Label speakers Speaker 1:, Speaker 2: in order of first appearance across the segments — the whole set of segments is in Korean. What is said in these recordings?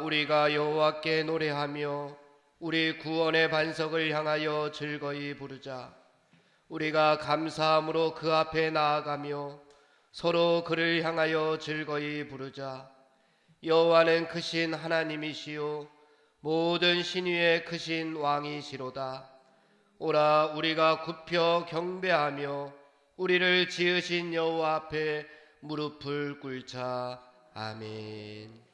Speaker 1: 우리가 여호와께 노래하며 우리 구원의 반석을 향하여 즐거이 부르자. 우리가 감사함으로 그 앞에 나아가며 서로 그를 향하여 즐거이 부르자. 여호와는 크신 하나님이시요 모든 신위의 크신 왕이시로다. 오라, 우리가 굽혀 경배하며 우리를 지으신 여호와 앞에 무릎을 꿇자. 아멘.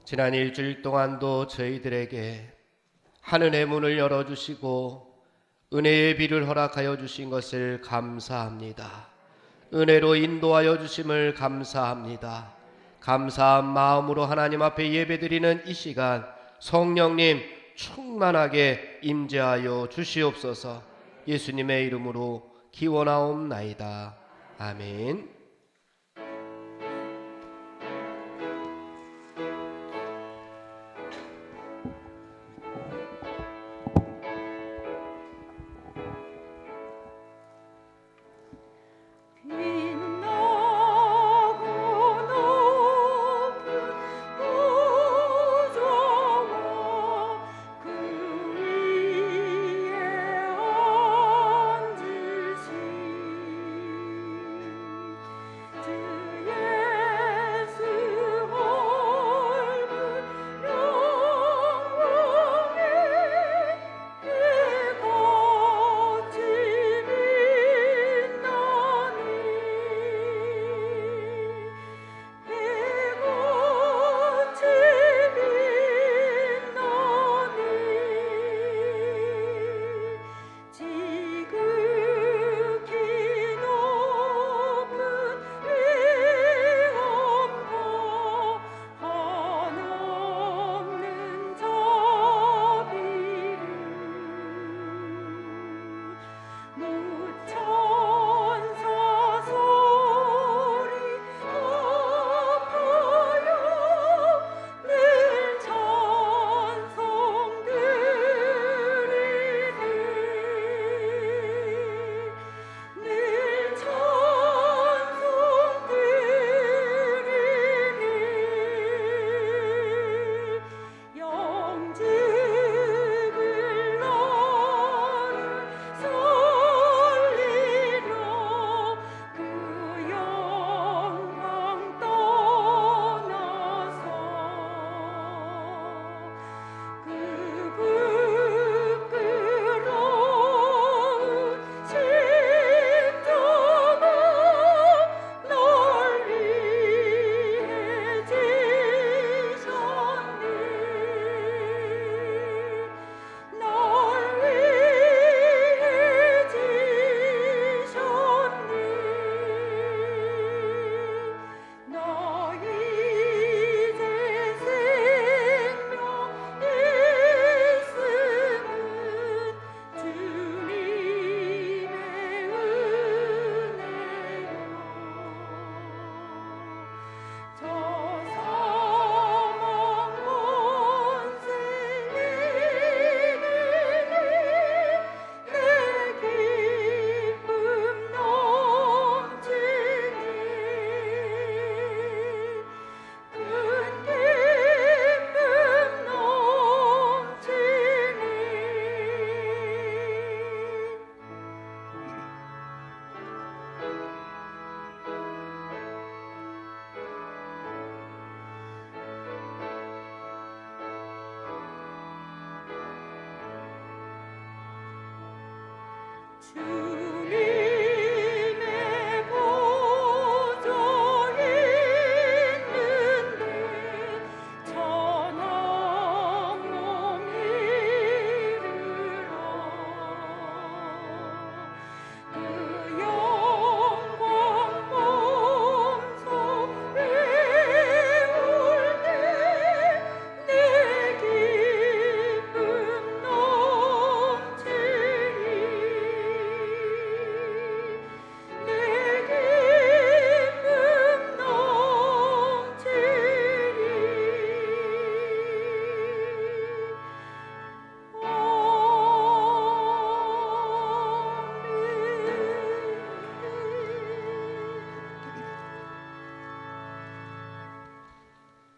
Speaker 1: 지난 일주일 동안도 저희들에게 하늘의 문을 열어주시고 은혜의 비를 허락하여 주신 것을 감사합니다. 은혜로 인도하여 주심을 감사합니다. 감사한 마음으로 하나님 앞에 예배드리는 이 시간 성령님 충만하게 임재하여 주시옵소서. 예수님의 이름으로 기원하옵나이다. 아멘.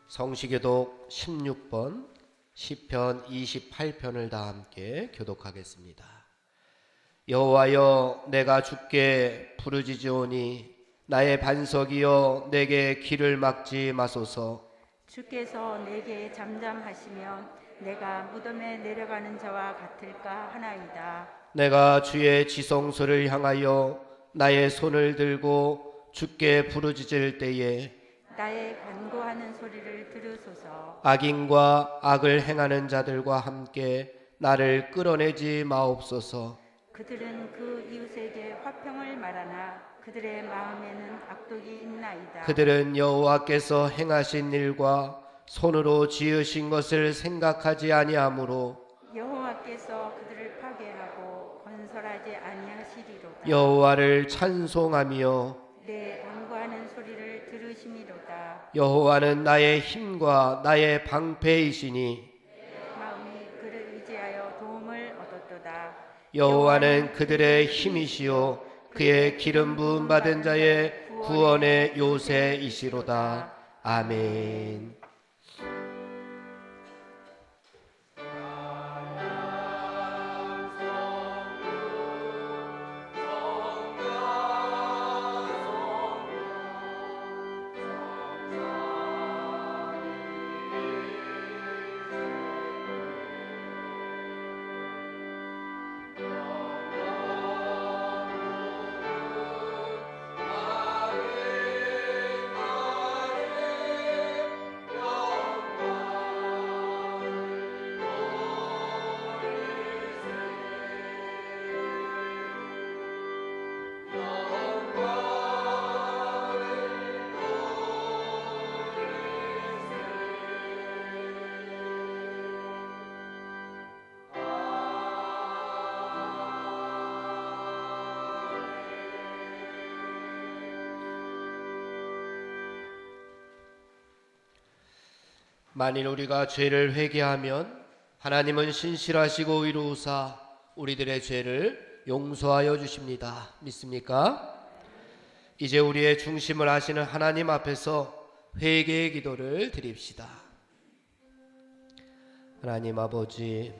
Speaker 1: 성시교독 16번 시편 28편을 다 함께 교독하겠습니다. 여호와여, 내가 주께 부르짖으오니 나의 반석이여, 내게 길을 막지 마소서.
Speaker 2: 주께서 내게 잠잠하시면 내가 무덤에 내려가는 자와 같을까 하나이다.
Speaker 1: 내가 주의 지성소를 향하여 나의 손을 들고 주께 부르짖을 때에
Speaker 2: 나의 간구하는 소리를 들으소서.
Speaker 1: 악인과 악을 행하는 자들과 함께 나를 끌어내지 마옵소서.
Speaker 2: 그들은 그 이웃에게 화평을 말하나 그들의 마음에는 악독이 있나이다.
Speaker 1: 그들은 여호와께서 행하신 일과 손으로 지으신 것을 생각하지 아니하므로
Speaker 2: 여호와께서 그들을 파괴하고 건설하지 아니하시리로다.
Speaker 1: 여호와를 찬송하며
Speaker 2: 내 간구하는 소리를 들으심이로다.
Speaker 1: 여호와는 나의 힘과 나의 방패이시니
Speaker 2: 마음이 그를 의지하여 도움을 얻었도다.
Speaker 1: 여호와는 그들의 힘이시요 그의 기름 부음 받은 자의 구원의 요새이시로다. 아멘. 만일 우리가 죄를 회개하면 하나님은 신실하시고 의로우사 우리들의 죄를 용서하여 주십니다. 믿습니까? 이제 우리의 중심을 아시는 하나님 앞에서 회개의 기도를 드립시다. 하나님 아버지,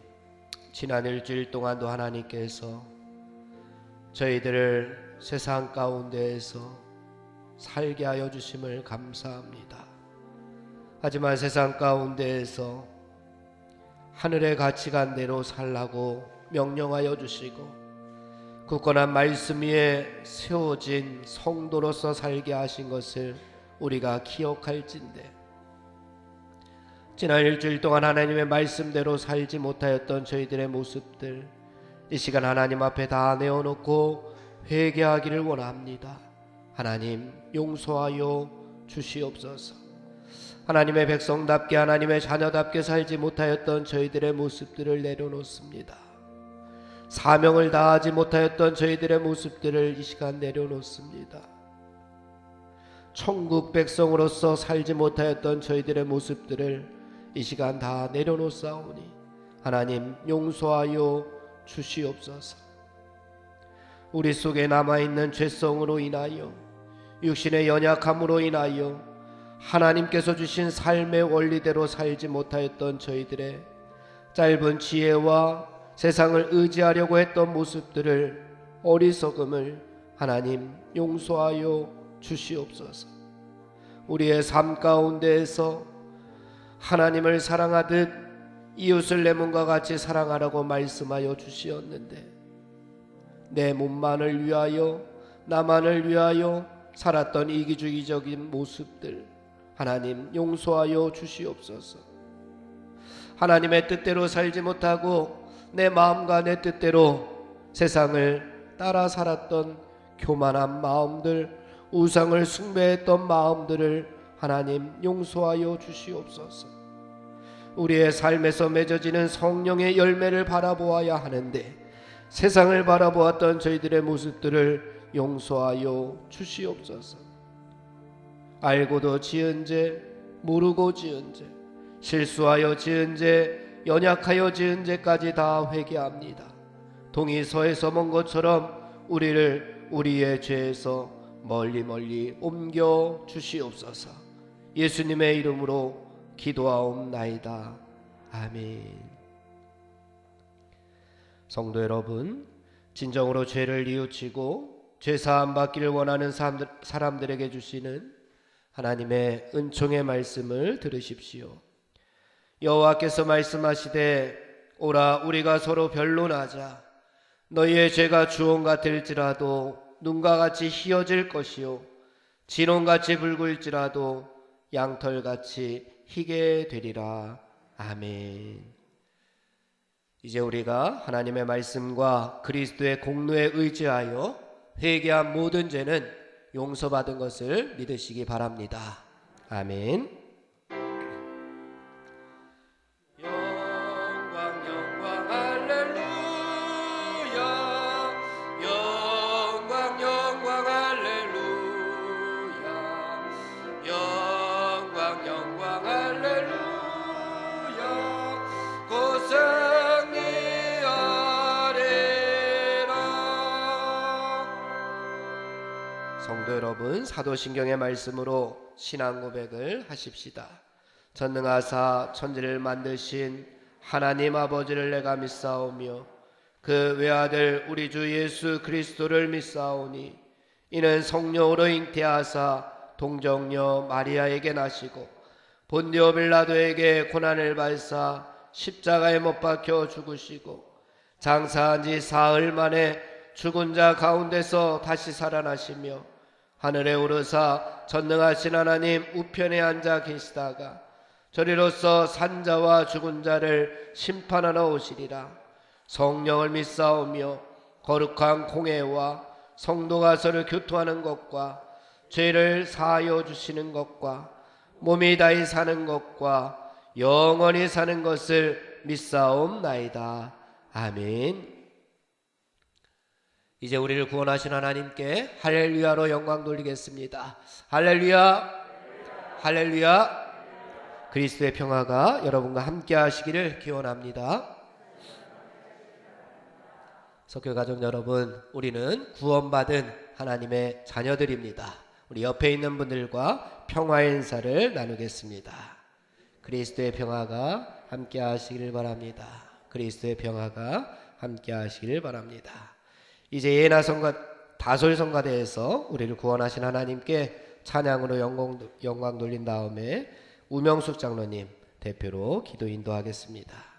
Speaker 1: 지난 일주일 동안도 하나님께서 저희들을 세상 가운데에서 살게 하여 주심을 감사합니다. 하지만 세상 가운데에서 하늘의 가치관대로 살라고 명령하여 주시고 굳건한 말씀 위에 세워진 성도로서 살게 하신 것을 우리가 기억할진대 지난 일주일 동안 하나님의 말씀대로 살지 못하였던 저희들의 모습들 이 시간 하나님 앞에 다 내어놓고 회개하기를 원합니다. 하나님 용서하여 주시옵소서. 하나님의 백성답게 하나님의 자녀답게 살지 못하였던 저희들의 모습들을 내려놓습니다. 사명을 다하지 못하였던 저희들의 모습들을 이 시간 내려놓습니다. 천국 백성으로서 살지 못하였던 저희들의 모습들을 이 시간 다 내려놓사오니 하나님 용서하여 주시옵소서. 우리 속에 남아있는 죄성으로 인하여 육신의 연약함으로 인하여 하나님께서 주신 삶의 원리대로 살지 못하였던 저희들의 짧은 지혜와 세상을 의지하려고 했던 모습들을 어리석음을 하나님 용서하여 주시옵소서. 우리의 삶 가운데에서 하나님을 사랑하듯 이웃을 내 몸과 같이 사랑하라고 말씀하여 주시었는데 내 몸만을 위하여 나만을 위하여 살았던 이기주의적인 모습들 하나님 용서하여 주시옵소서. 하나님의 뜻대로 살지 못하고 내 마음과 내 뜻대로 세상을 따라 살았던 교만한 마음들, 우상을 숭배했던 마음들을 하나님 용서하여 주시옵소서. 우리의 삶에서 맺어지는 성령의 열매를 바라보아야 하는데 세상을 바라보았던 저희들의 모습들을 용서하여 주시옵소서. 알고도 지은 죄, 모르고 지은 죄, 실수하여 지은 죄, 연약하여 지은 죄까지 다 회개합니다. 동이 서에서 먼 것처럼 우리를 우리의 죄에서 멀리 옮겨 주시옵소서. 예수님의 이름으로 기도하옵나이다. 아멘. 성도 여러분, 진정으로 죄를 뉘우치고 죄사함 받기를 원하는 사람들에게 주시는 하나님의 은총의 말씀을 들으십시오. 여호와께서 말씀하시되 오라 우리가 서로 변론하자. 너희의 죄가 주홍 같을지라도 눈과 같이 희어질 것이요 진홍같이 붉을지라도 양털같이 희게 되리라. 아멘. 이제 우리가 하나님의 말씀과 그리스도의 공로에 의지하여 회개한 모든 죄는 용서받은 것을 믿으시기 바랍니다. 아멘. 영광 영광 할렐루야. 영광 영광 할렐루야. 영광 영광 할렐루야. 고승리하리라. 성도 여러분, 사도신경의 말씀으로 신앙 고백을 하십시다. 전능하사 천지를 만드신 하나님 아버지를 내가 믿사오며 그 외아들 우리 주 예수 그리스도를 믿사오니 이는 성령으로 잉태하사 동정녀 마리아에게 나시고 본디오 빌라도에게 고난을 받사 십자가에 못 박혀 죽으시고 장사한 지 사흘 만에 죽은 자 가운데서 다시 살아나시며 하늘에 오르사 전능하신 하나님 우편에 앉아 계시다가 저리로서 산자와 죽은 자를 심판하러 오시리라. 성령을 믿사오며 거룩한 공회와 성도가 서로 교통하는 것과 죄를 사하여 주시는 것과 몸이 다히 사는 것과 영원히 사는 것을 믿사옵나이다. 아멘. 이제 우리를 구원하신 하나님께 할렐루야로 영광 돌리겠습니다. 할렐루야, 할렐루야. 그리스도의 평화가 여러분과 함께 하시기를 기원합니다. 석교가족 여러분, 우리는 구원받은 하나님의 자녀들입니다. 우리 옆에 있는 분들과 평화의 인사를 나누겠습니다. 그리스도의 평화가 함께 하시기를 바랍니다. 그리스도의 평화가 함께 하시기를 바랍니다. 이제 예나 성가 다솔 성가대에서 우리를 구원하신 하나님께 찬양으로 영광 돌린 다음에 우명숙 장로님 대표로 기도 인도하겠습니다.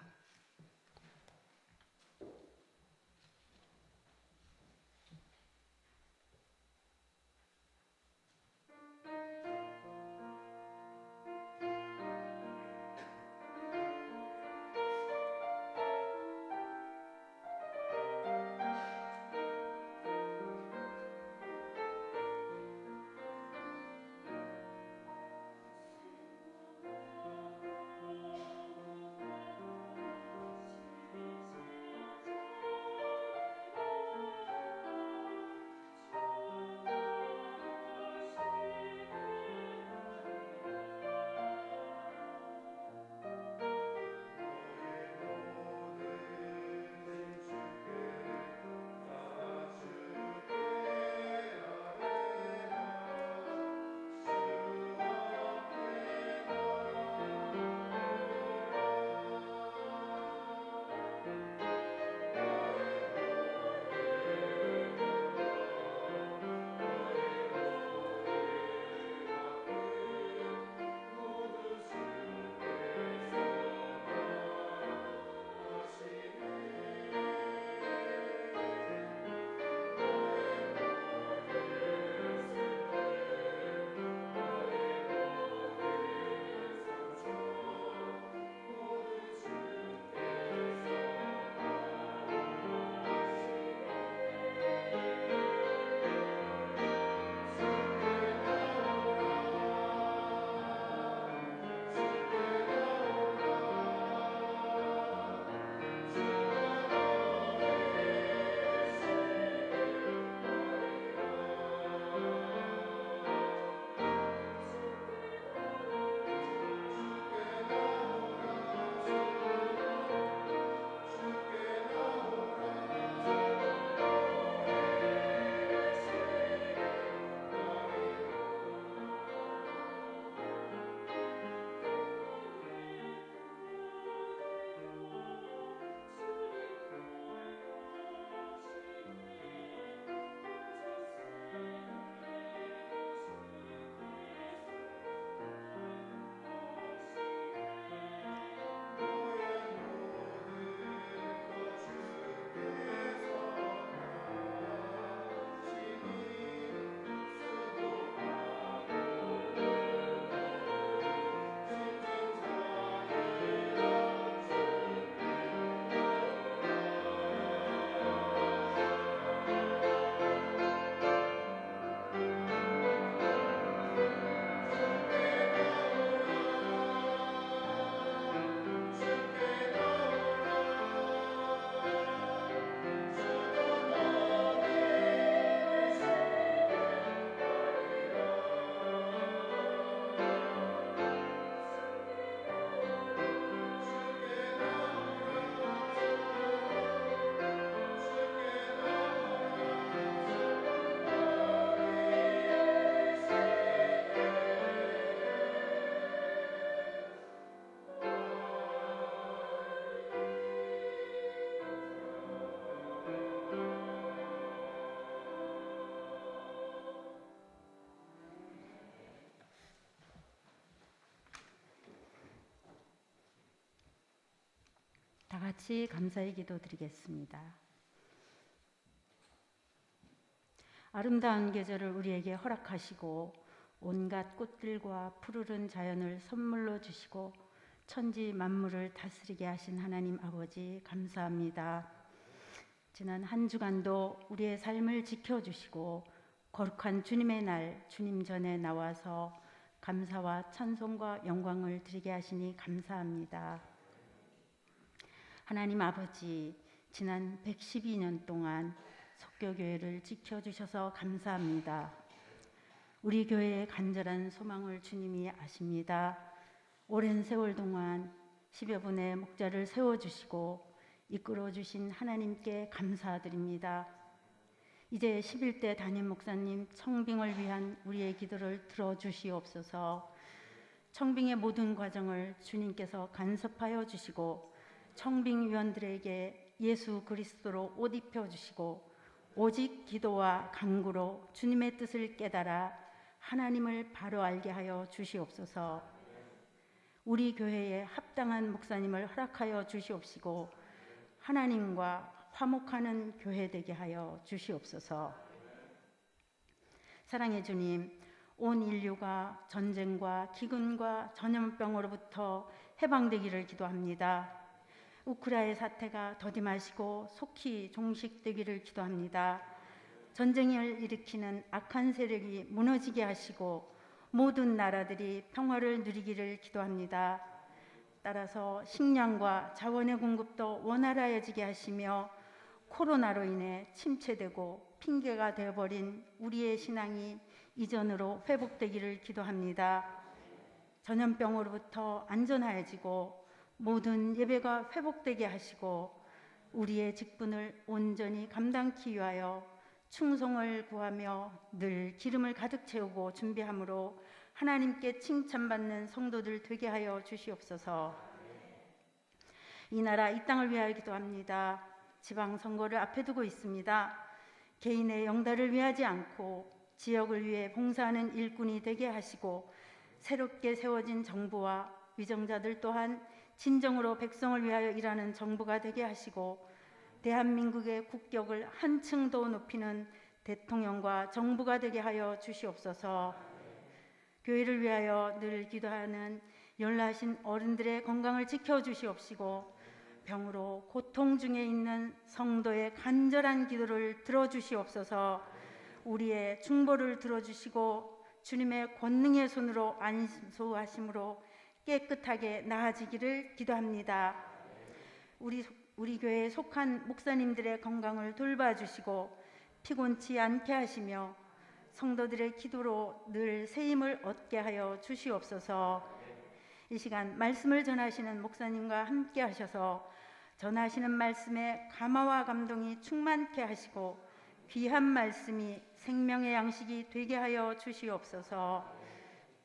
Speaker 2: 같이 감사의 기도 드리겠습니다. 아름다운 계절을 우리에게 허락하시고 온갖 꽃들과 푸르른 자연을 선물로 주시고 천지 만물을 다스리게 하신 하나님 아버지 감사합니다. 지난 한 주간도 우리의 삶을 지켜주시고 거룩한 주님의 날 주님 전에 나와서 감사와 찬송과 영광을 드리게 하시니 감사합니다. 하나님 아버지, 지난 112년 동안 속교교회를 지켜주셔서 감사합니다. 우리 교회의 간절한 소망을 주님이 아십니다. 오랜 세월 동안 10여 분의 목자를 세워주시고 이끌어주신 하나님께 감사드립니다. 이제 11대 담임 목사님 청빙을 위한 우리의 기도를 들어주시옵소서. 청빙의 모든 과정을 주님께서 간섭하여 주시고 청빙위원들에게 예수 그리스도로 옷 입혀주시고 오직 기도와 간구로 주님의 뜻을 깨달아 하나님을 바로 알게 하여 주시옵소서. 우리 교회에 합당한 목사님을 허락하여 주시옵시고 하나님과 화목하는 교회 되게 하여 주시옵소서. 사랑의 주님, 온 인류가 전쟁과 기근과 전염병으로부터 해방되기를 기도합니다. 우크라이나 사태가 더디마시고 속히 종식되기를 기도합니다. 전쟁을 일으키는 악한 세력이 무너지게 하시고 모든 나라들이 평화를 누리기를 기도합니다. 따라서 식량과 자원의 공급도 원활해지게 하시며 코로나로 인해 침체되고 핑계가 되어버린 우리의 신앙이 이전으로 회복되기를 기도합니다. 전염병으로부터 안전하여지고 모든 예배가 회복되게 하시고 우리의 직분을 온전히 감당하기 위하여 충성을 구하며 늘 기름을 가득 채우고 준비함으로 하나님께 칭찬받는 성도들 되게 하여 주시옵소서. 이 나라 이 땅을 위하여 기도합니다. 지방선거를 앞에 두고 있습니다. 개인의 영달을 위하지 않고 지역을 위해 봉사하는 일꾼이 되게 하시고 새롭게 세워진 정부와 위정자들 또한 진정으로 백성을 위하여 일하는 정부가 되게 하시고 대한민국의 국격을 한층 더 높이는 대통령과 정부가 되게 하여 주시옵소서. 교회를 위하여 늘 기도하는 연로하신 어른들의 건강을 지켜주시옵시고 병으로 고통 중에 있는 성도의 간절한 기도를 들어주시옵소서. 우리의 중보를 들어주시고 주님의 권능의 손으로 안수하심으로 깨끗하게 나아지기를 기도합니다. 우리 교회에 속한 목사님들의 건강을 돌봐주시고 피곤치 않게 하시며 성도들의 기도로 늘 새 힘을 얻게 하여 주시옵소서. 이 시간 말씀을 전하시는 목사님과 함께 하셔서 전하시는 말씀에 감화와 감동이 충만케 하시고 귀한 말씀이 생명의 양식이 되게 하여 주시옵소서.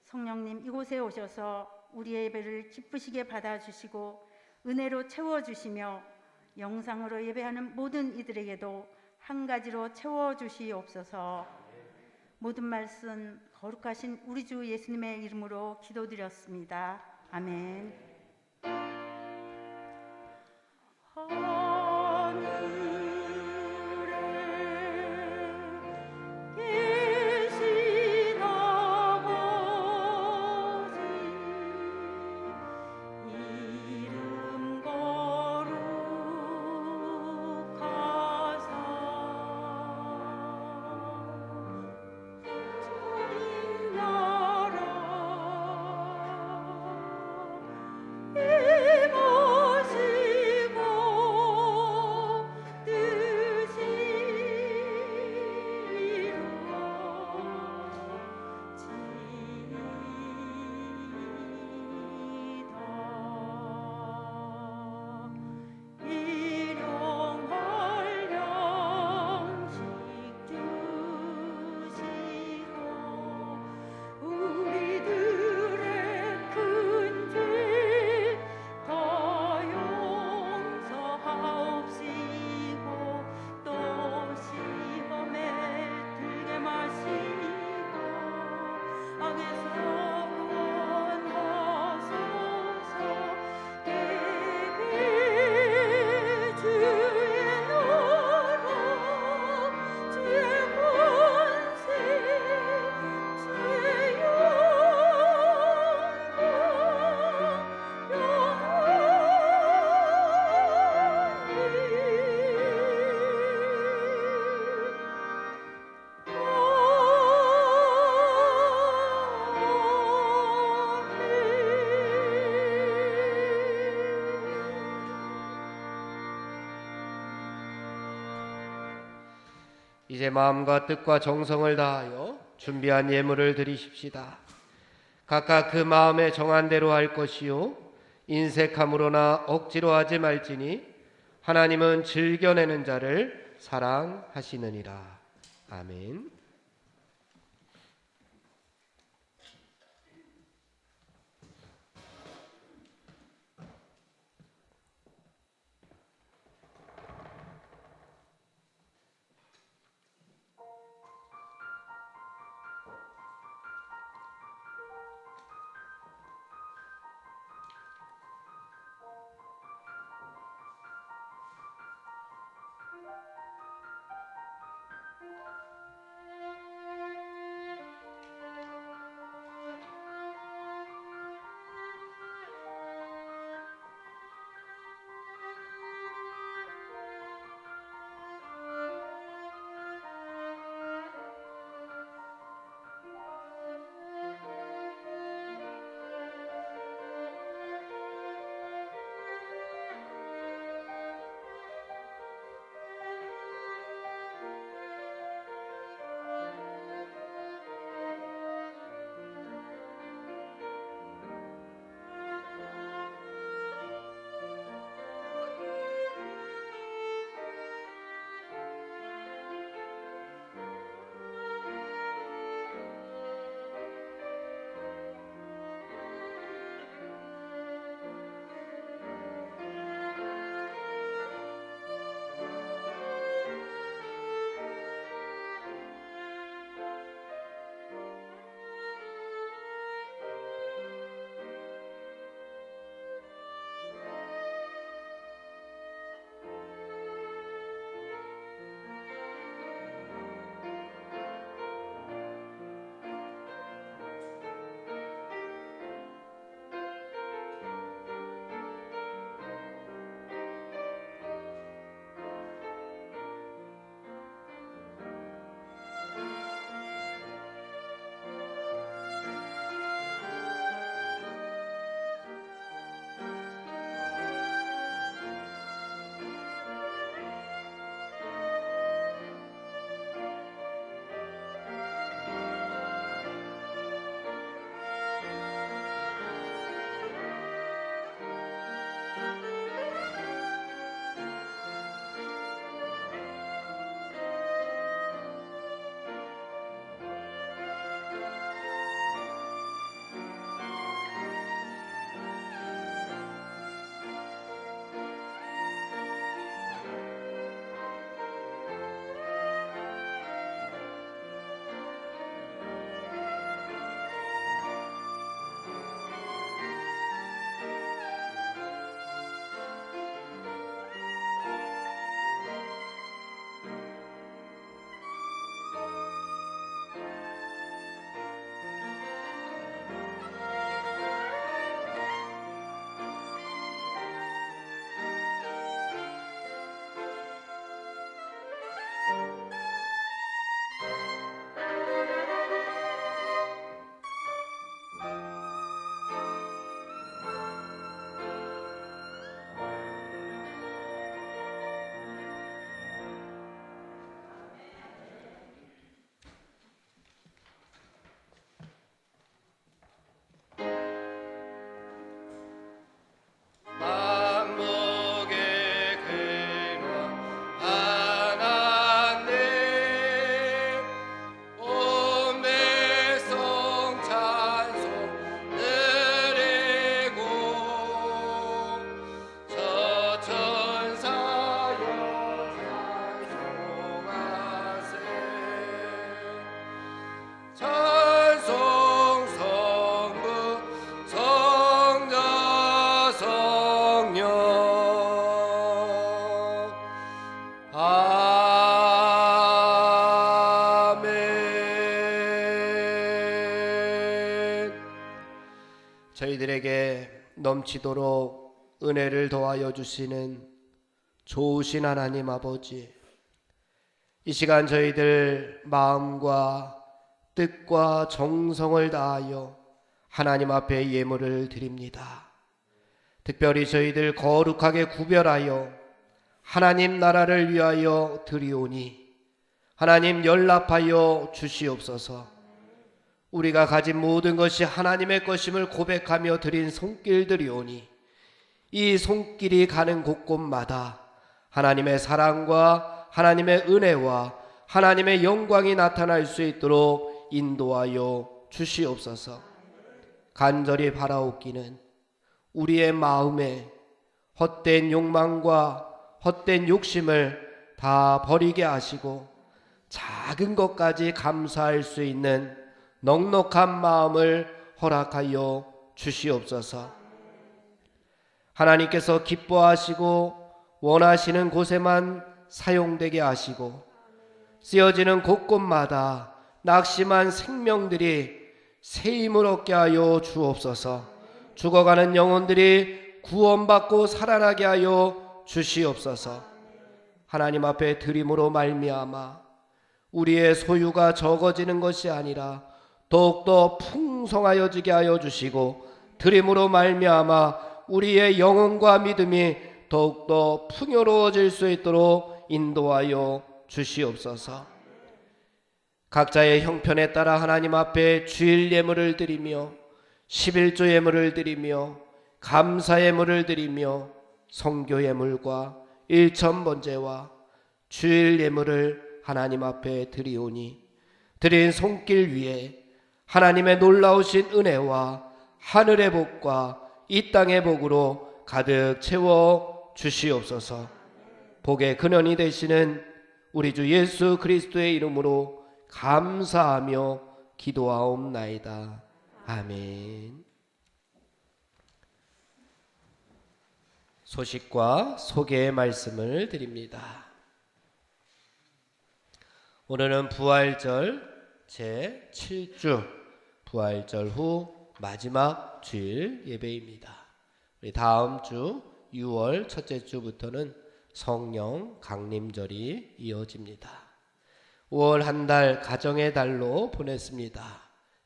Speaker 2: 성령님 이곳에 오셔서 우리의 예배를 기쁘시게 받아주시고 은혜로 채워주시며 영상으로 예배하는 모든 이들에게도 한 가지로 채워주시옵소서. 모든 말씀 거룩하신 우리 주 예수님의 이름으로 기도드렸습니다. 아멘.
Speaker 1: 이제 마음과 뜻과 정성을 다하여 준비한 예물을 드리십시다. 각각 그 마음에 정한 대로 할 것이요 인색함으로나 억지로 하지 말지니 하나님은 즐겨내는 자를 사랑하시느니라. 아멘. 저희들에게 넘치도록 은혜를 더하여 주시는 좋으신 하나님 아버지, 이 시간 저희들 마음과 뜻과 정성을 다하여 하나님 앞에 예물을 드립니다. 특별히 저희들 거룩하게 구별하여 하나님 나라를 위하여 드리오니 하나님 연락하여 주시옵소서. 우리가 가진 모든 것이 하나님의 것임을 고백하며 드린 손길들이오니 이 손길이 가는 곳곳마다 하나님의 사랑과 하나님의 은혜와 하나님의 영광이 나타날 수 있도록 인도하여 주시옵소서. 간절히 바라옵기는 우리의 마음에 헛된 욕망과 헛된 욕심을 다 버리게 하시고 작은 것까지 감사할 수 있는 넉넉한 마음을 허락하여 주시옵소서. 하나님께서 기뻐하시고 원하시는 곳에만 사용되게 하시고 쓰여지는 곳곳마다 낙심한 생명들이 새 힘을 얻게 하여 주옵소서. 죽어가는 영혼들이 구원받고 살아나게 하여 주시옵소서. 하나님 앞에 드림으로 말미암아 우리의 소유가 적어지는 것이 아니라 더욱더 풍성하여지게 하여 주시고 드림으로 말미암아 우리의 영혼과 믿음이 더욱더 풍요로워질 수 있도록 인도하여 주시옵소서. 각자의 형편에 따라 하나님 앞에 주일 예물을 드리며 11조 예물을 드리며 감사 예물을 드리며 성교 예물과 일천번제와 주일 예물을 하나님 앞에 드리오니 드린 손길 위에 하나님의 놀라우신 은혜와 하늘의 복과 이 땅의 복으로 가득 채워 주시옵소서. 복의 근원이 되시는 우리 주 예수 그리스도의 이름으로 감사하며 기도하옵나이다. 아멘. 소식과 소개의 말씀을 드립니다. 오늘은 부활절 제7주 부활절 후 마지막 주일 예배입니다. 우리 다음 주 6월 첫째 주부터는 성령 강림절이 이어집니다. 5월 한 달 가정의 달로 보냈습니다.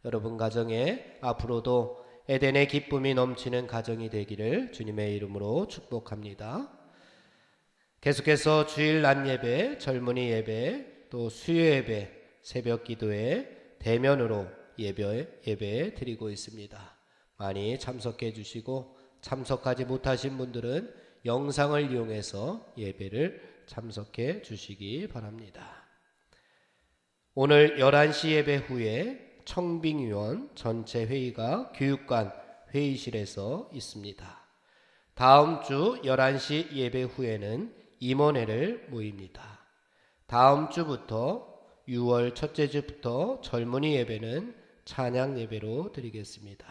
Speaker 1: 여러분 가정에 앞으로도 에덴의 기쁨이 넘치는 가정이 되기를 주님의 이름으로 축복합니다. 계속해서 주일 낮 예배, 젊은이 예배, 또 수요 예배, 새벽 기도에 대면으로 예배 드리고 있습니다. 많이 참석해 주시고 참석하지 못하신 분들은 영상을 이용해서 예배를 참석해 주시기 바랍니다. 오늘 11시 예배 후에 청빙위원 전체 회의가 교육관 회의실에서 있습니다. 다음 주 11시 예배 후에는 임원회를 모입니다. 다음 주부터 6월 첫째 주부터 젊은이 예배는 찬양 예배로 드리겠습니다.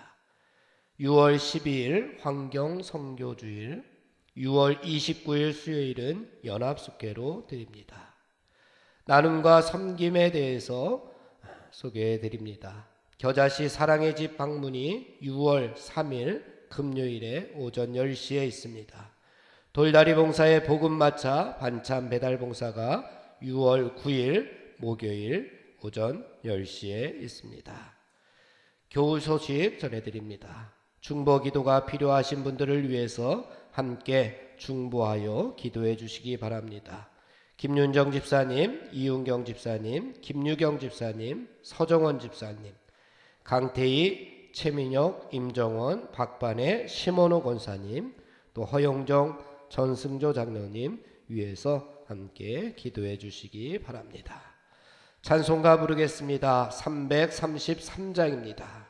Speaker 1: 6월 12일 환경 선교주일, 6월 29일 수요일은 연합숙회로 드립니다. 나눔과 섬김에 대해서 소개해 드립니다. 겨자시 사랑의 집 방문이 6월 3일 금요일에 오전 10시에 있습니다. 돌다리 봉사의 복음마차 반찬 배달 봉사가 6월 9일 목요일 오전 10시에 있습니다. 교우 소식 전해드립니다. 중보 기도가 필요하신 분들을 위해서 함께 중보하여 기도해 주시기 바랍니다. 김윤정 집사님, 이윤경 집사님, 김유경 집사님, 서정원 집사님, 강태희, 최민혁, 임정원, 박반의, 심원호 권사님, 또 허용정, 전승조 장로님 위해서 함께 기도해 주시기 바랍니다. 찬송가 부르겠습니다. 333장입니다.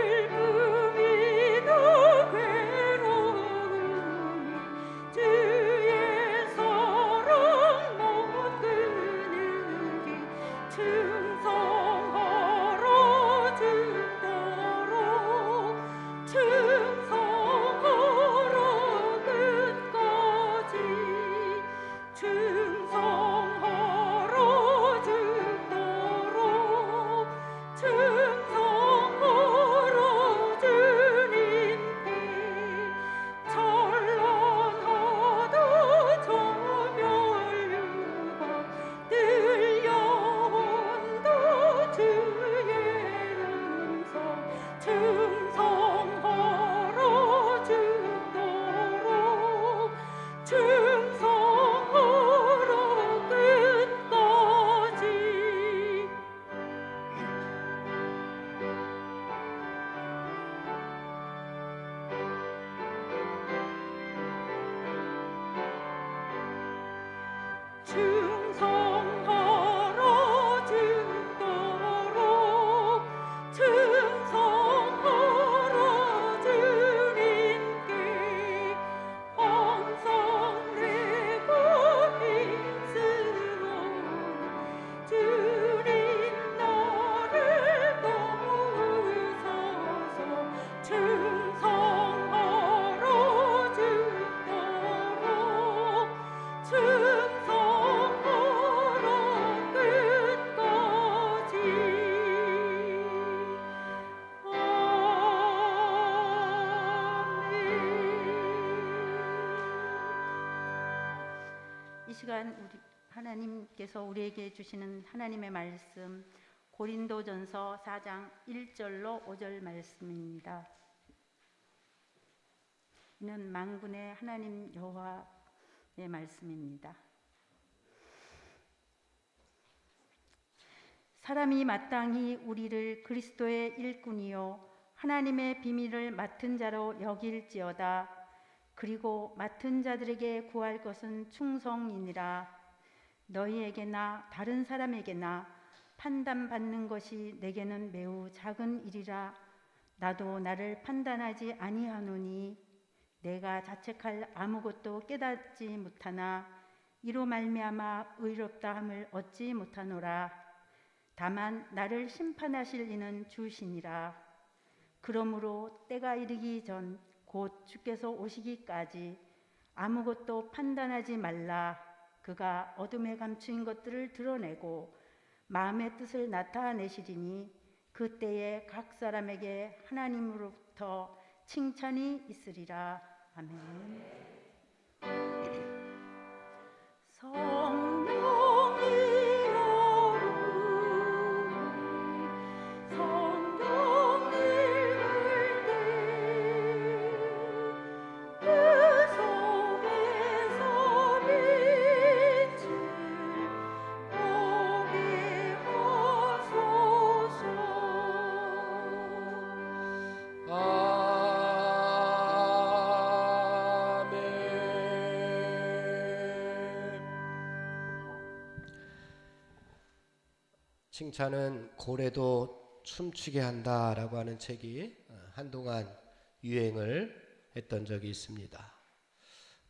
Speaker 3: 슬픔이 더 괴로운 주의
Speaker 2: 시간 하나님께서 우리에게 주시는 하나님의 말씀 고린도전서 4장 1절로 5절 말씀입니다. 이는 만군의 하나님 여호와의 말씀입니다. 사람이 마땅히 우리를 그리스도의 일꾼이요 하나님의 비밀을 맡은 자로 여길지어다. 그리고 맡은 자들에게 구할 것은 충성이니라. 너희에게나 다른 사람에게나 판단받는 것이 내게는 매우 작은 일이라. 나도 나를 판단하지 아니하노니 내가 자책할 아무것도 깨닫지 못하나 이로 말미암아 의롭다 함을 얻지 못하노라. 다만 나를 심판하실 이는 주시니라. 그러므로 때가 이르기 전 곧 주께서 오시기까지 아무것도 판단하지 말라. 그가 어둠에 감추인 것들을 드러내고 마음의 뜻을 나타내시리니 그때에 각 사람에게 하나님으로부터 칭찬이 있으리라. 아멘.
Speaker 1: 칭찬은 고래도 춤추게 한다라고 하는 책이 한동안 유행을 했던 적이 있습니다.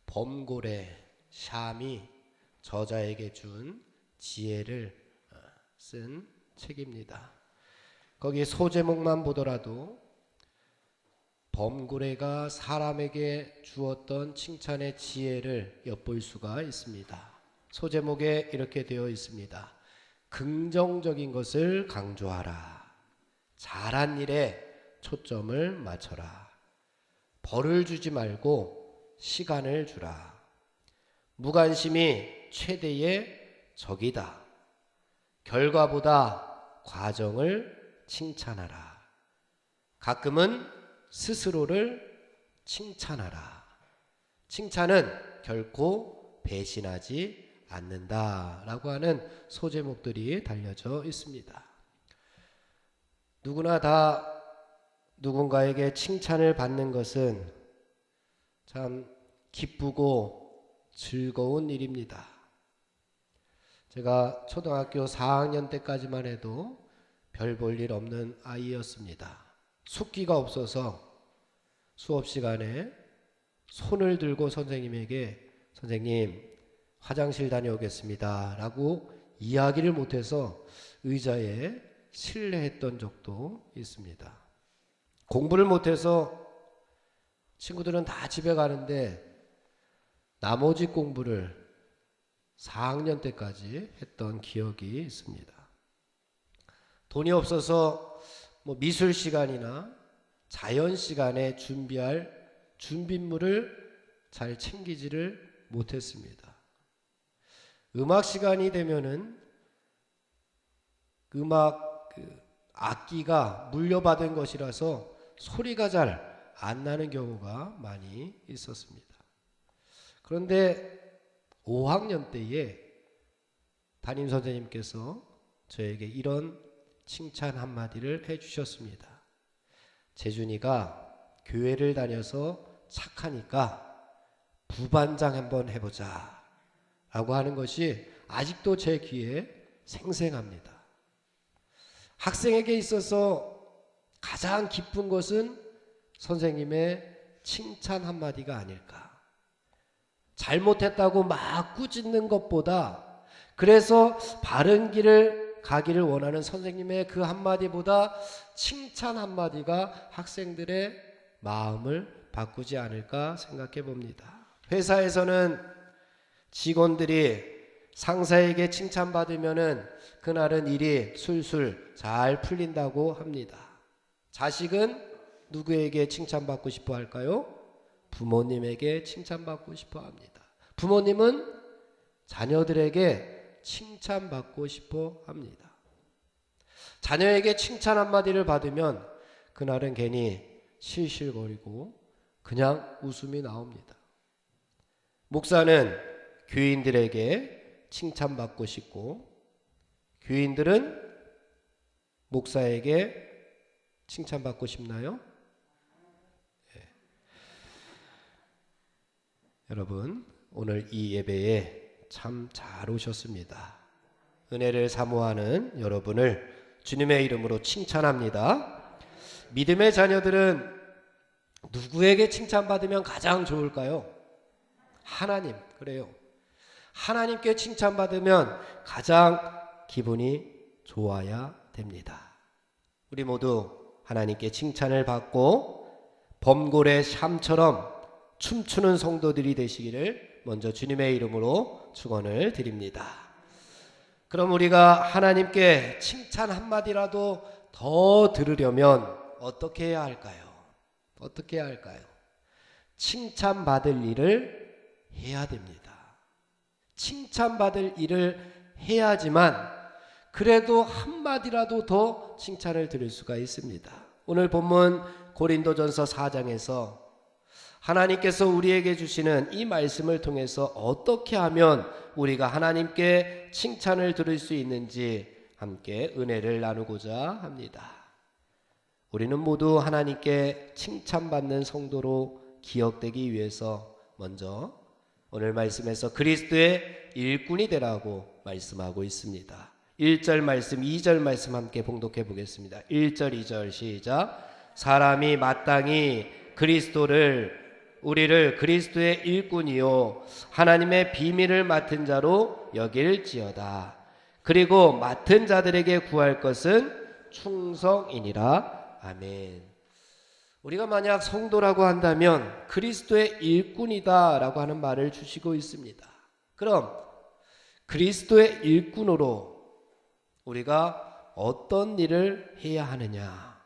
Speaker 1: 범고래 샴이 저자에게 준 지혜를 쓴 책입니다. 거기 소제목만 보더라도 범고래가 사람에게 주었던 칭찬의 지혜를 엿볼 수가 있습니다. 소제목에 이렇게 되어 있습니다. 긍정적인 것을 강조하라. 잘한 일에 초점을 맞춰라. 벌을 주지 말고 시간을 주라. 무관심이 최대의 적이다. 결과보다 과정을 칭찬하라. 가끔은 스스로를 칭찬하라. 칭찬은 결코 배신하지 않는다라고 하는 소제목들이 달려져 있습니다. 누구나 다 누군가에게 칭찬을 받는 것은 참 기쁘고 즐거운 일입니다. 제가 초등학교 4학년 때까지만 해도 별 볼 일 없는 아이였습니다. 숫기가 없어서 수업 시간에 손을 들고 선생님에게 선생님 화장실 다녀오겠습니다 라고 이야기를 못해서 의자에 실례했던 적도 있습니다. 공부를 못해서 친구들은 다 집에 가는데 나머지 공부를 4학년 때까지 했던 기억이 있습니다. 돈이 없어서 미술 시간이나 자연 시간에 준비할 준비물을 잘 챙기지를 못했습니다. 음악 시간이 되면은 음악 악기가 물려받은 것이라서 소리가 잘 안 나는 경우가 많이 있었습니다. 그런데 5학년 때에 담임 선생님께서 저에게 이런 칭찬 한마디를 해주셨습니다. 재준이가 교회를 다녀서 착하니까 부반장 한번 해보자 라고 하는 것이 아직도 제 귀에 생생합니다. 학생에게 있어서 가장 기쁜 것은 선생님의 칭찬 한마디가 아닐까. 잘못했다고 막 꾸짖는 것보다, 그래서 바른 길을 가기를 원하는 선생님의 그 한마디보다 칭찬 한마디가 학생들의 마음을 바꾸지 않을까 생각해 봅니다. 회사에서는 직원들이 상사에게 칭찬받으면은 그날은 일이 술술 잘 풀린다고 합니다. 자식은 누구에게 칭찬받고 싶어 할까요? 부모님에게 칭찬받고 싶어 합니다. 부모님은 자녀들에게 칭찬받고 싶어 합니다. 자녀에게 칭찬 한마디를 받으면 그날은 괜히 실실거리고 그냥 웃음이 나옵니다. 목사는 교인들에게 칭찬받고 싶고, 교인들은 목사에게 칭찬받고 싶나요? 네. 여러분, 오늘 이 예배에 참 잘 오셨습니다. 은혜를 사모하는 여러분을 주님의 이름으로 칭찬합니다. 믿음의 자녀들은 누구에게 칭찬받으면 가장 좋을까요? 하나님, 그래요. 하나님께 칭찬받으면 가장 기분이 좋아야 됩니다. 우리 모두 하나님께 칭찬을 받고 범고래 샴처럼 춤추는 성도들이 되시기를 먼저 주님의 이름으로 축원을 드립니다. 그럼 우리가 하나님께 칭찬 한마디라도 더 들으려면 어떻게 해야 할까요? 어떻게 해야 할까요? 칭찬받을 일을 해야 됩니다. 칭찬받을 일을 해야지만 그래도 한마디라도 더 칭찬을 들을 수가 있습니다. 오늘 본문 고린도전서 4장에서 하나님께서 우리에게 주시는 이 말씀을 통해서 어떻게 하면 우리가 하나님께 칭찬을 들을 수 있는지 함께 은혜를 나누고자 합니다. 우리는 모두 하나님께 칭찬받는 성도로 기억되기 위해서 먼저 오늘 말씀에서 그리스도의 일꾼이 되라고 말씀하고 있습니다. 1절 말씀, 2절 말씀 함께 봉독해 보겠습니다. 1절, 2절 시작. 사람이 마땅히 우리를 그리스도의 일꾼이요 하나님의 비밀을 맡은 자로 여길지어다. 그리고 맡은 자들에게 구할 것은 충성이니라. 아멘. 우리가 만약 성도라고 한다면 그리스도의 일꾼이다 라고 하는 말을 주시고 있습니다. 그럼 그리스도의 일꾼으로 우리가 어떤 일을 해야 하느냐?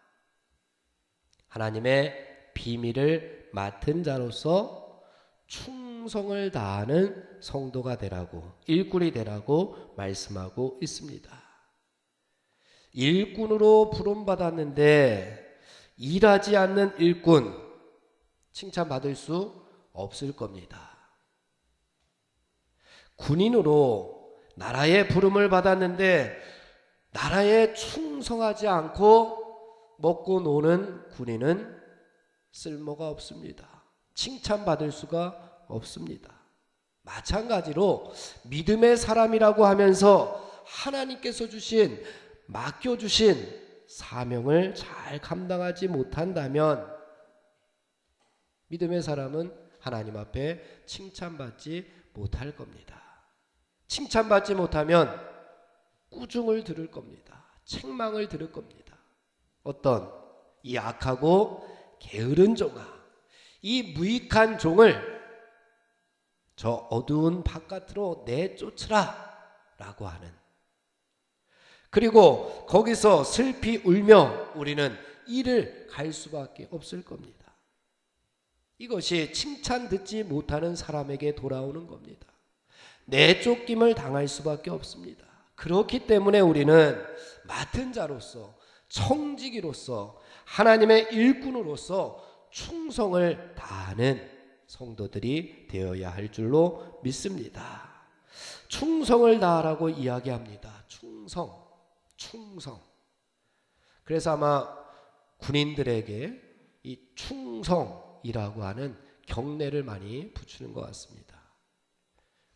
Speaker 1: 하나님의 비밀을 맡은 자로서 충성을 다하는 성도가 되라고, 일꾼이 되라고 말씀하고 있습니다. 일꾼으로 부름받았는데 일하지 않는 일꾼 칭찬받을 수 없을 겁니다. 군인으로 나라의 부름을 받았는데 나라에 충성하지 않고 먹고 노는 군인은 쓸모가 없습니다. 칭찬받을 수가 없습니다. 마찬가지로 믿음의 사람이라고 하면서 하나님께서 맡겨주신 사명을 잘 감당하지 못한다면 믿음의 사람은 하나님 앞에 칭찬받지 못할 겁니다. 칭찬받지 못하면 꾸중을 들을 겁니다. 책망을 들을 겁니다. 어떤 이 악하고 게으른 종아, 이 무익한 종을 저 어두운 바깥으로 내쫓으라 라고 하는, 그리고 거기서 슬피 울며 우리는 이를 갈 수밖에 없을 겁니다. 이것이 칭찬 듣지 못하는 사람에게 돌아오는 겁니다. 내쫓김을 당할 수밖에 없습니다. 그렇기 때문에 우리는 맡은 자로서, 청지기로서, 하나님의 일꾼으로서 충성을 다하는 성도들이 되어야 할 줄로 믿습니다. 충성을 다하라고 이야기합니다. 충성. 그래서 아마 군인들에게 이 충성이라고 하는 경례를 많이 붙이는 것 같습니다.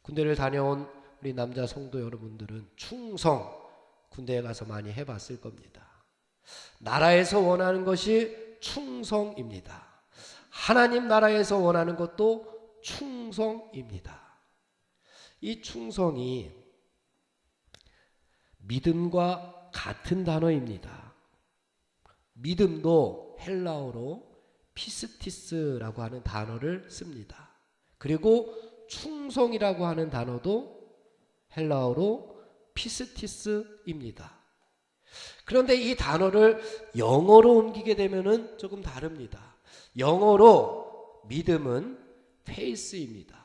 Speaker 1: 군대를 다녀온 우리 남자 성도 여러분들은 충성 군대에 가서 많이 해봤을 겁니다. 나라에서 원하는 것이 충성입니다. 하나님 나라에서 원하는 것도 충성입니다. 이 충성이 믿음과 같은 단어입니다. 믿음도 헬라어로 피스티스라고 하는 단어를 씁니다. 그리고 충성이라고 하는 단어도 헬라어로 피스티스입니다. 그런데 이 단어를 영어로 옮기게 되면은 조금 다릅니다. 영어로 믿음은 faith입니다.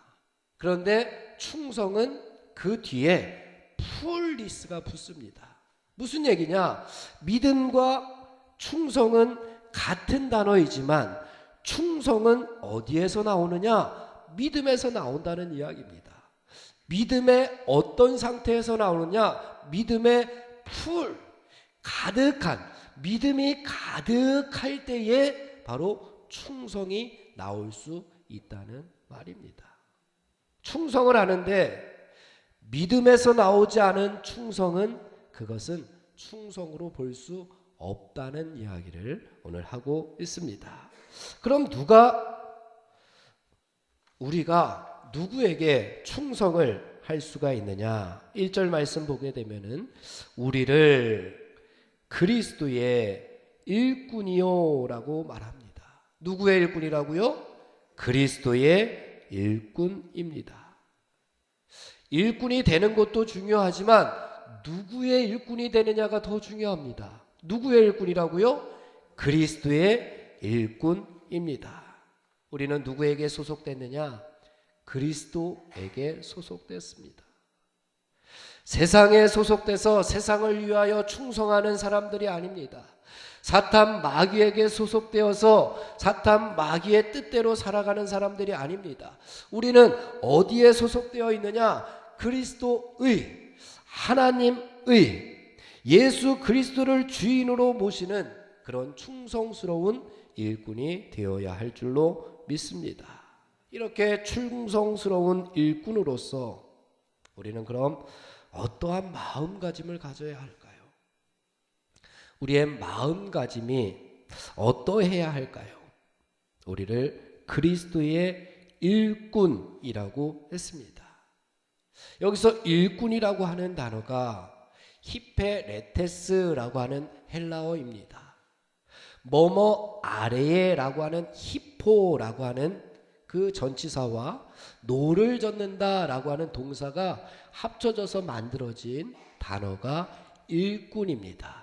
Speaker 1: 그런데 충성은 그 뒤에 풀리스가 붙습니다. 무슨 얘기냐? 믿음과 충성은 같은 단어이지만 충성은 어디에서 나오느냐? 믿음에서 나온다는 이야기입니다. 믿음의 어떤 상태에서 나오느냐? 믿음의 풀, 가득한, 믿음이 가득할 때에 바로 충성이 나올 수 있다는 말입니다. 충성을 하는데 믿음에서 나오지 않은 충성은 그것은 충성으로 볼 수 없다는 이야기를 오늘 하고 있습니다. 그럼 우리가 누구에게 충성을 할 수가 있느냐? 1절 말씀 보게 되면은 우리를 그리스도의 일꾼이요라고 말합니다. 누구의 일꾼이라고요? 그리스도의 일꾼입니다. 일꾼이 되는 것도 중요하지만 누구의 일꾼이 되느냐가 더 중요합니다. 누구의 일꾼이라고요? 그리스도의 일꾼입니다. 우리는 누구에게 소속됐느냐? 그리스도에게 소속됐습니다. 세상에 소속돼서 세상을 위하여 충성하는 사람들이 아닙니다. 사탄 마귀에게 소속되어서 사탄 마귀의 뜻대로 살아가는 사람들이 아닙니다. 우리는 어디에 소속되어 있느냐? 그리스도의, 하나님의, 예수 그리스도를 주인으로 모시는 그런 충성스러운 일꾼이 되어야 할 줄로 믿습니다. 이렇게 충성스러운 일꾼으로서 우리는 그럼 어떠한 마음가짐을 가져야 할까요? 우리의 마음가짐이 어떠해야 할까요? 우리를 그리스도의 일꾼이라고 했습니다. 여기서 일꾼이라고 하는 단어가 히페레테스라고 하는 헬라어입니다. 뭐뭐 아래에라고 하는 히포라고 하는 그 전치사와 노를 젓는다라고 하는 동사가 합쳐져서 만들어진 단어가 일꾼입니다.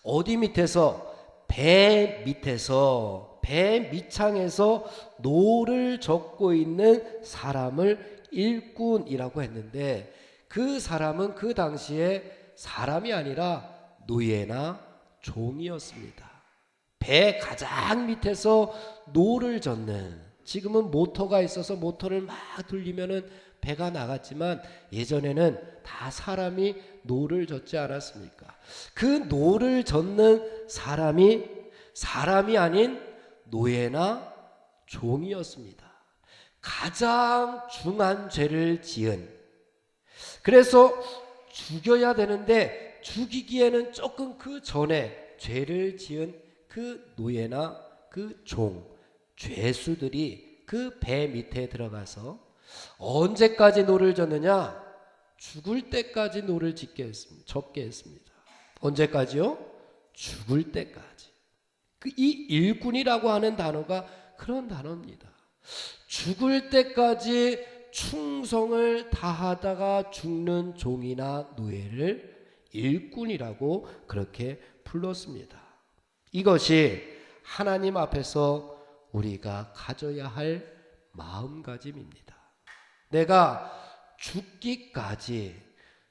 Speaker 1: 어디 밑에서? 배 밑에서, 배 밑창에서 노를 젓고 있는 사람을 일꾼이라고 했는데 그 사람은 그 당시에 사람이 아니라 노예나 종이었습니다. 배 가장 밑에서 노를 젓는, 지금은 모터가 있어서 모터를 막 돌리면은 배가 나갔지만 예전에는 다 사람이 노를 젓지 않았습니까? 그 노를 젓는 사람이 아닌 노예나 종이었습니다. 가장 중한 죄를 지은, 그래서 죽여야 되는데 죽이기에는 조금 그 전에 죄를 지은 그 노예나 그 종, 죄수들이 그 배 밑에 들어가서 언제까지 노를 젓느냐? 죽을 때까지 노를 젓게 했습니다. 언제까지요? 죽을 때까지. 이 일꾼이라고 하는 단어가 그런 단어입니다. 죽을 때까지 충성을 다하다가 죽는 종이나 노예를 일꾼이라고 그렇게 불렀습니다. 이것이 하나님 앞에서 우리가 가져야 할 마음가짐입니다. 내가 죽기까지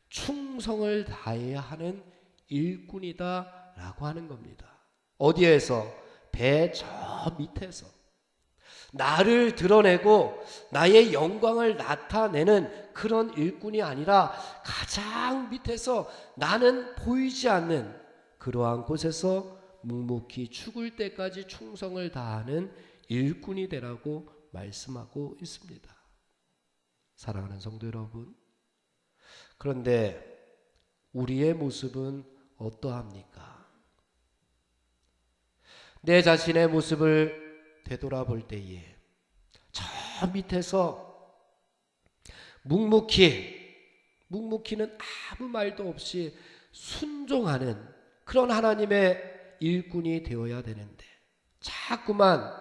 Speaker 1: 충성을 다해야 하는 일꾼이다 라고 하는 겁니다. 어디에서? 배 저 밑에서 나를 드러내고 나의 영광을 나타내는 그런 일꾼이 아니라 가장 밑에서 나는 보이지 않는 그러한 곳에서 묵묵히 죽을 때까지 충성을 다하는 일꾼이 되라고 말씀하고 있습니다. 사랑하는 성도 여러분, 그런데 우리의 모습은 어떠합니까? 내 자신의 모습을 되돌아볼 때에 저 밑에서 묵묵히는 아무 말도 없이 순종하는 그런 하나님의 일꾼이 되어야 되는데 자꾸만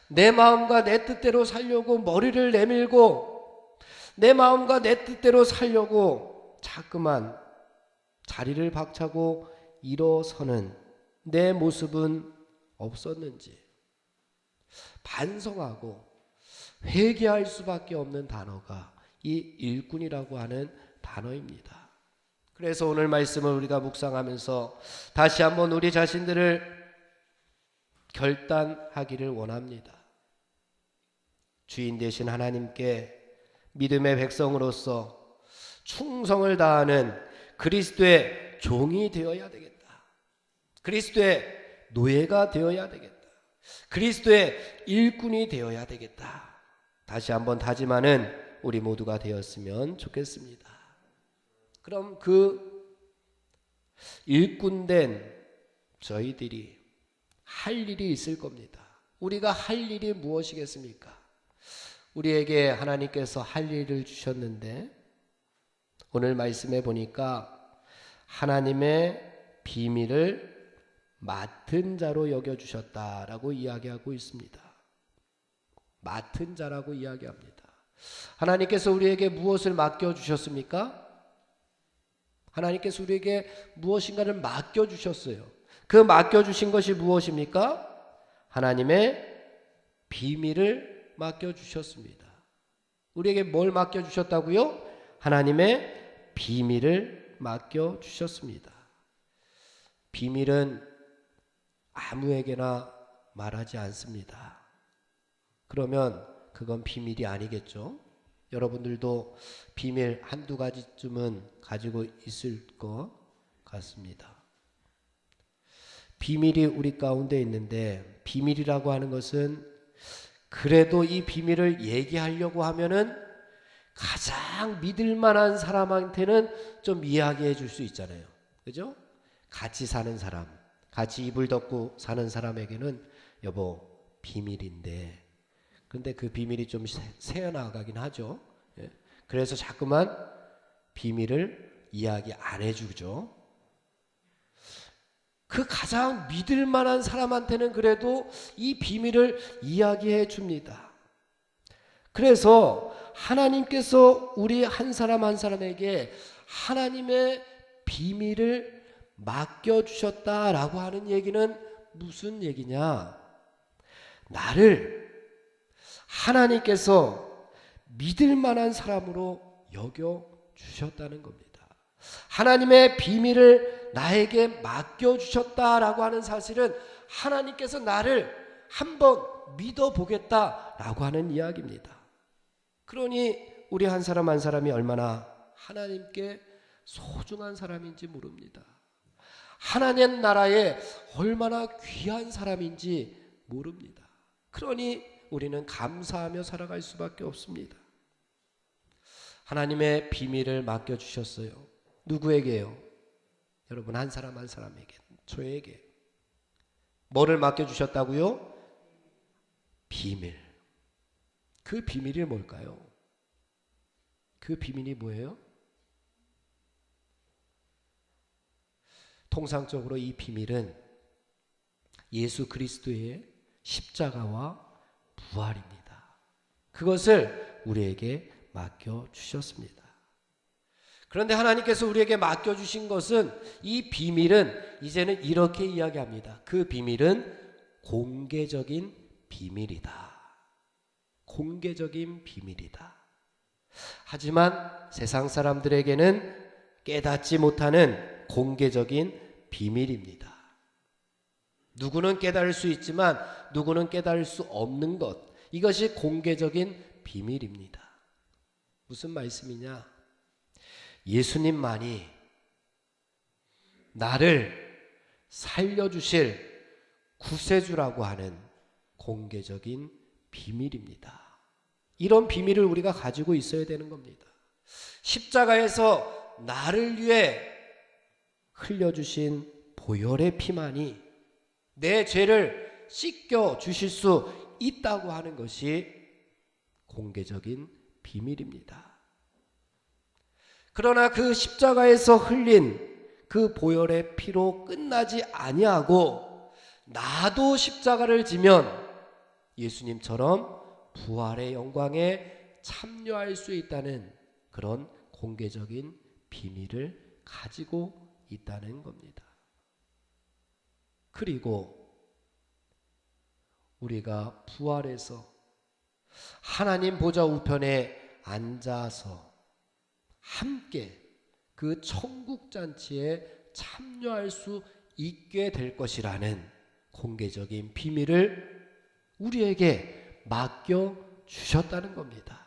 Speaker 1: 내 마음과 내 뜻대로 살려고 머리를 내밀고 내 마음과 내 뜻대로 살려고 자꾸만 자리를 박차고 일어서는 내 모습은 없었는지 반성하고 회개할 수밖에 없는 단어가 이 일꾼이라고 하는 단어입니다. 그래서 오늘 말씀을 우리가 묵상하면서 다시 한번 우리 자신들을 결단하기를 원합니다. 주인 되신 하나님께 믿음의 백성으로서 충성을 다하는 그리스도의 종이 되어야 되겠다. 그리스도의 노예가 되어야 되겠다. 그리스도의 일꾼이 되어야 되겠다. 다시 한번 다짐하는 우리 모두가 되었으면 좋겠습니다. 그럼 그 일꾼된 저희들이 할 일이 있을 겁니다. 우리가 할 일이 무엇이겠습니까? 우리에게 하나님께서 할 일을 주셨는데 오늘 말씀해 보니까 하나님의 비밀을 맡은 자로 여겨주셨다라고 이야기하고 있습니다. 맡은 자라고 이야기합니다. 하나님께서 우리에게 무엇을 맡겨주셨습니까? 하나님께서 우리에게 무엇인가를 맡겨주셨어요. 그 맡겨주신 것이 무엇입니까? 하나님의 비밀을 맡겨주셨습니다. 우리에게 뭘 맡겨주셨다고요? 하나님의 비밀을 맡겨주셨습니다. 비밀은 아무에게나 말하지 않습니다. 그러면 그건 비밀이 아니겠죠? 여러분들도 비밀 한두 가지쯤은 가지고 있을 것 같습니다. 비밀이 우리 가운데 있는데 비밀이라고 하는 것은 그래도 이 비밀을 얘기하려고 하면은 가장 믿을 만한 사람한테는 좀 이야기해 줄 수 있잖아요. 그죠? 같이 사는 사람, 같이 이불 덮고 사는 사람에게는 여보 비밀인데 근데 그 비밀이 좀 새어나가긴 하죠. 예. 그래서 자꾸만 비밀을 이야기 안 해주죠. 그 가장 믿을 만한 사람한테는 그래도 이 비밀을 이야기해 줍니다. 그래서 하나님께서 우리 한 사람 한 사람에게 하나님의 비밀을 맡겨주셨다라고 하는 얘기는 무슨 얘기냐? 나를 하나님께서 믿을 만한 사람으로 여겨주셨다는 겁니다. 하나님의 비밀을 나에게 맡겨주셨다라고 하는 사실은 하나님께서 나를 한번 믿어보겠다라고 하는 이야기입니다. 그러니 우리 한 사람 한 사람이 얼마나 하나님께 소중한 사람인지 모릅니다. 하나님 나라에 얼마나 귀한 사람인지 모릅니다. 그러니 우리는 감사하며 살아갈 수밖에 없습니다. 하나님의 비밀을 맡겨주셨어요. 누구에게요? 여러분 한 사람 한 사람에게, 저에게. 뭐를 맡겨주셨다고요? 비밀. 그 비밀이 뭘까요? 그 비밀이 뭐예요? 통상적으로 이 비밀은 예수 그리스도의 십자가와 부활입니다. 그것을 우리에게 맡겨주셨습니다. 그런데 하나님께서 우리에게 맡겨주신 것은 이 비밀은 이제는 이렇게 이야기합니다. 그 비밀은 공개적인 비밀이다. 공개적인 비밀이다. 하지만 세상 사람들에게는 깨닫지 못하는 공개적인 비밀입니다. 누구는 깨달을 수 있지만 누구는 깨달을 수 없는 것. 이것이 공개적인 비밀입니다. 무슨 말씀이냐? 예수님만이 나를 살려주실 구세주라고 하는 공개적인 비밀입니다. 이런 비밀을 우리가 가지고 있어야 되는 겁니다. 십자가에서 나를 위해 흘려주신 보혈의 피만이 내 죄를 씻겨 주실 수 있다고 하는 것이 공개적인 비밀입니다. 그러나 그 십자가에서 흘린 그 보혈의 피로 끝나지 아니하고 나도 십자가를 지면 예수님처럼 부활의 영광에 참여할 수 있다는 그런 공개적인 비밀을 가지고 있다는 겁니다. 그리고 우리가 부활해서 하나님 보좌 우편에 앉아서 함께 그 천국 잔치에 참여할 수 있게 될 것이라는 공개적인 비밀을 우리에게 맡겨 주셨다는 겁니다.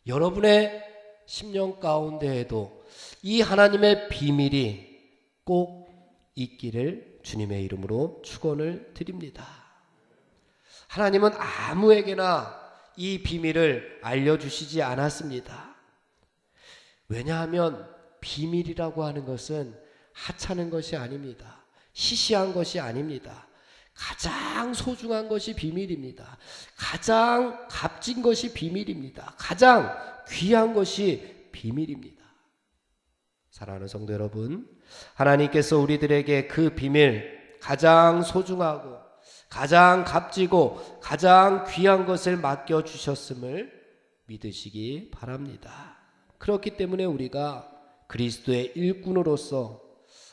Speaker 1: 여러분의 10년 가운데에도 이 하나님의 비밀이 꼭 있기를 주님의 이름으로 축원을 드립니다. 하나님은 아무에게나 이 비밀을 알려주시지 않았습니다. 왜냐하면 비밀이라고 하는 것은 하찮은 것이 아닙니다. 시시한 것이 아닙니다. 가장 소중한 것이 비밀입니다. 가장 값진 것이 비밀입니다. 가장 귀한 것이 비밀입니다. 사랑하는 성도 여러분, 하나님께서 우리들에게 그 비밀, 가장 소중하고 가장 값지고 가장 귀한 것을 맡겨주셨음을 믿으시기 바랍니다. 그렇기 때문에 우리가 그리스도의 일꾼으로서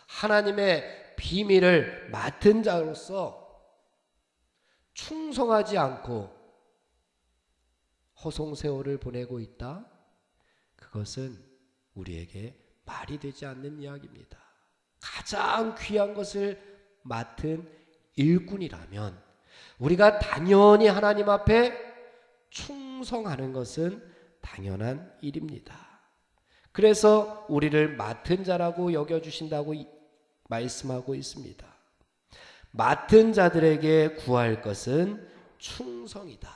Speaker 1: 하나님의 비밀을 맡은 자로서 충성하지 않고 허송세월을 보내고 있다? 그것은 우리에게 말이 되지 않는 이야기입니다. 가장 귀한 것을 맡은 일꾼이라면 우리가 당연히 하나님 앞에 충성하는 것은 당연한 일입니다. 그래서 우리를 맡은 자라고 여겨주신다고 말씀하고 있습니다. 맡은 자들에게 구할 것은 충성이다.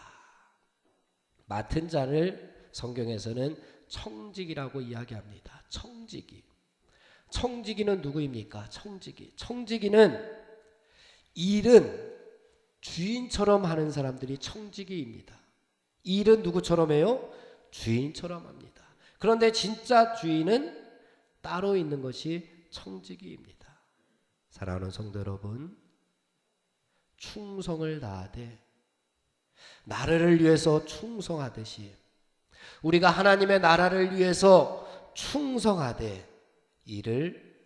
Speaker 1: 맡은 자를 성경에서는 청지기라고 이야기합니다. 청지기. 청지기는 누구입니까? 청지기는 일은 주인처럼 하는 사람들이 청지기입니다. 일은 누구처럼 해요? 주인처럼 합니다. 그런데 진짜 주인은 따로 있는 것이 청지기입니다. 사랑하는 성도 여러분, 충성을 다하되 나라를 위해서 충성하듯이 우리가 하나님의 나라를 위해서 충성하되 이를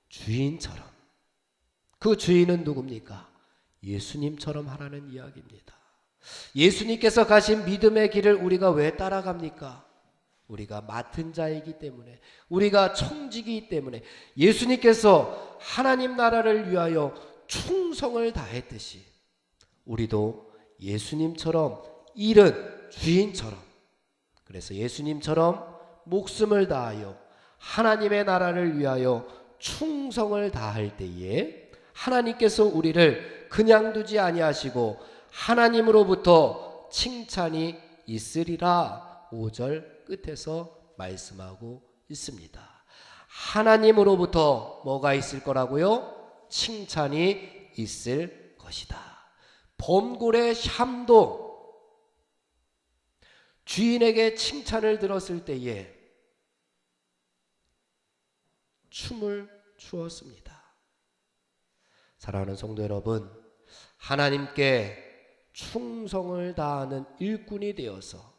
Speaker 1: 주인처럼, 그 주인은 누굽니까? 예수님처럼 하라는 이야기입니다. 예수님께서 가신 믿음의 길을 우리가 왜 따라갑니까? 우리가 맡은 자이기 때문에, 우리가 청지기이기 때문에, 예수님께서 하나님 나라를 위하여 충성을 다했듯이 우리도 예수님처럼 일은 주인처럼, 그래서 예수님처럼 목숨을 다하여 하나님의 나라를 위하여 충성을 다할 때에 하나님께서 우리를 그냥 두지 아니하시고 하나님으로부터 칭찬이 있으리라 5절 끝에서 말씀하고 있습니다. 하나님으로부터 뭐가 있을 거라고요? 칭찬이 있을 것이다. 범고래 샴도 주인에게 칭찬을 들었을 때에 춤을 추었습니다. 사랑하는 성도 여러분, 하나님께 충성을 다하는 일꾼이 되어서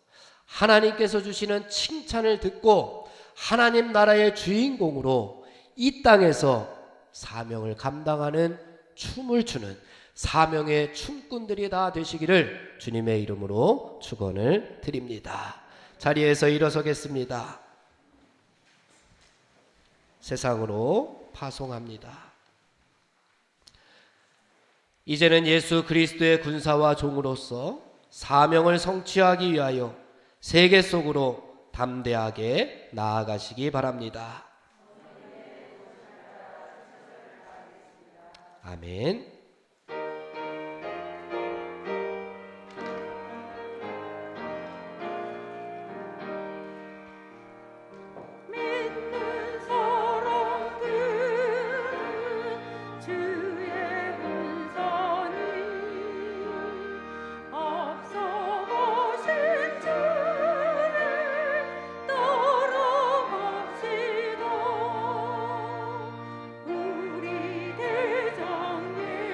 Speaker 1: 하나님께서 주시는 칭찬을 듣고 하나님 나라의 주인공으로 이 땅에서 사명을 감당하는 춤을 추는 사명의 춤꾼들이 다 되시기를 주님의 이름으로 축원을 드립니다. 자리에서 일어서겠습니다. 세상으로 파송합니다. 이제는 예수 그리스도의 군사와 종으로서 사명을 성취하기 위하여 세계 속으로 담대하게 나아가시기 바랍니다. 아멘.
Speaker 3: 우리 대장님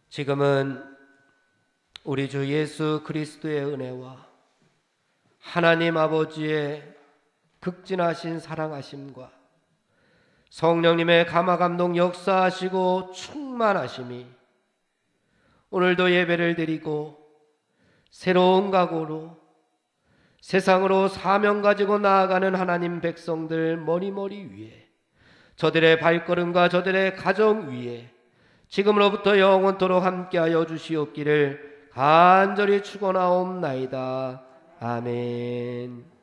Speaker 1: 지금은 우리 주 예수 그리스도의 은혜와 하나님 아버지의 극진하신 사랑하심과 성령님의 감화감동 역사하시고 충만하심이 오늘도 예배를 드리고 새로운 각오로 세상으로 사명 가지고 나아가는 하나님 백성들 머리머리 위에, 저들의 발걸음과 저들의 가정 위에 지금으로부터 영원토록 함께하여 주시옵기를 간절히 축원하옵나이다. 아멘.